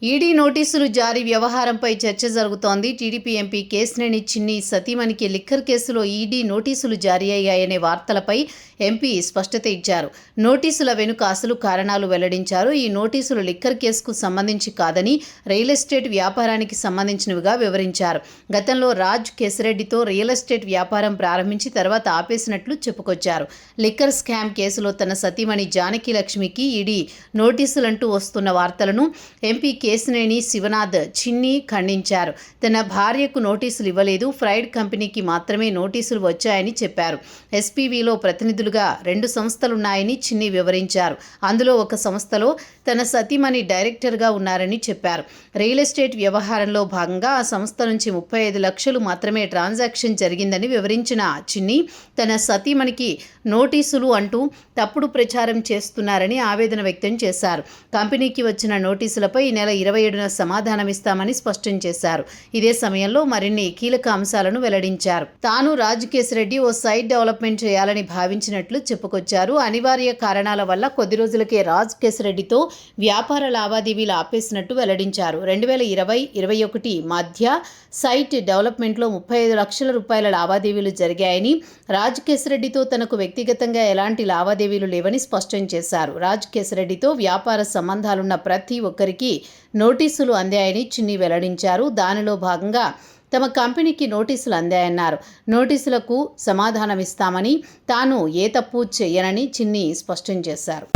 ED నోటీసులు జారీ వ్యవహారంపై చర్చ జరుగుతోంది. టీడీపీ ఎంపీ కేశినేని చిన్ని సతీమణికి లిక్కర్ కేసులో ఈడీ నోటీసులు జారీ అయ్యాయనే వార్తలపై ఎంపీ స్పష్టత ఇచ్చారు. నోటీసుల వెనుక అసలు కారణాలు వెల్లడించారు. ఈ నోటీసులు లిక్కర్ కేసుకు సంబంధించి కాదని రియల్ ఎస్టేట్ వ్యాపారానికి సంబంధించినవిగా వివరించారు. గతంలో రాజ్ కేశిరెడ్డితో రియల్ ఎస్టేట్ వ్యాపారం ప్రారంభించి తర్వాత ఆపేసినట్లు చెప్పుకొచ్చారు. లిక్కర్ స్కామ్ కేసులో తన సతీమణి జానకి లక్ష్మికి ఈడీ నోటీసులంటూ వస్తున్న వార్తలను ఎంపీ కేశినేని శివనాథ్ చిన్ని ఖండించారు. తన భార్యకు నోటీసులు ఇవ్వలేదు, ఫ్రైడ్ కంపెనీకి మాత్రమే నోటీసులు వచ్చాయని చెప్పారు. ఎస్పీవీలో ప్రతినిధులుగా 2 సంస్థలున్నాయని చిన్ని వివరించారు. అందులో ఒక సంస్థలో తన సతీమణి డైరెక్టర్గా ఉన్నారని చెప్పారు. రియల్ ఎస్టేట్ వ్యవహారంలో భాగంగా ఆ సంస్థ నుంచి 35 లక్షలు మాత్రమే ట్రాన్సాక్షన్ జరిగిందని వివరించిన చిన్ని తన సతీమణికి నోటీసులు అంటూ తప్పుడు ప్రచారం చేస్తున్నారని ఆవేదన వ్యక్తం చేశారు. కంపెనీకి వచ్చిన నోటీసులపై ఈ నెల 27న సమాధానమిస్తామని స్పష్టం చేశారు. ఇదే సమయంలో మరిన్ని కీలక అంశాలను వెల్లడించారు. తాను రాజ్ కేశిరెడ్డి ఓ సైట్ డెవలప్మెంట్ చేయాలని భావించినట్లు చెప్పుకొచ్చారు. అనివార్య కారణాల వల్ల కొద్ది రోజులకే రాజ్ కేశిరెడ్డితో వ్యాపార లావాదేవీలు ఆపేసినట్టు వెల్లడించారు. 2020-21 మధ్య సైట్ డెవలప్మెంట్లో 35 లక్షల రూపాయల లావాదేవీలు జరిగాయని, రాజ్ కేశిరెడ్డితో తనకు వ్యక్తిగతంగా ఎలాంటి లావాదేవీలు లేవని స్పష్టం చేశారు. రాజ్ కేశిరెడ్డితో వ్యాపార సంబంధాలున్న ప్రతి ఒక్కరికి నోటీసులు అందాయని చిన్ని వెల్లడించారు. దానిలో భాగంగా తమ కంపెనీకి నోటీసులు అందాయన్నారు. నోటీసులకు సమాధానమిస్తామని, తాను ఏ తప్పు చేయనని చిన్ని స్పష్టం చేశారు.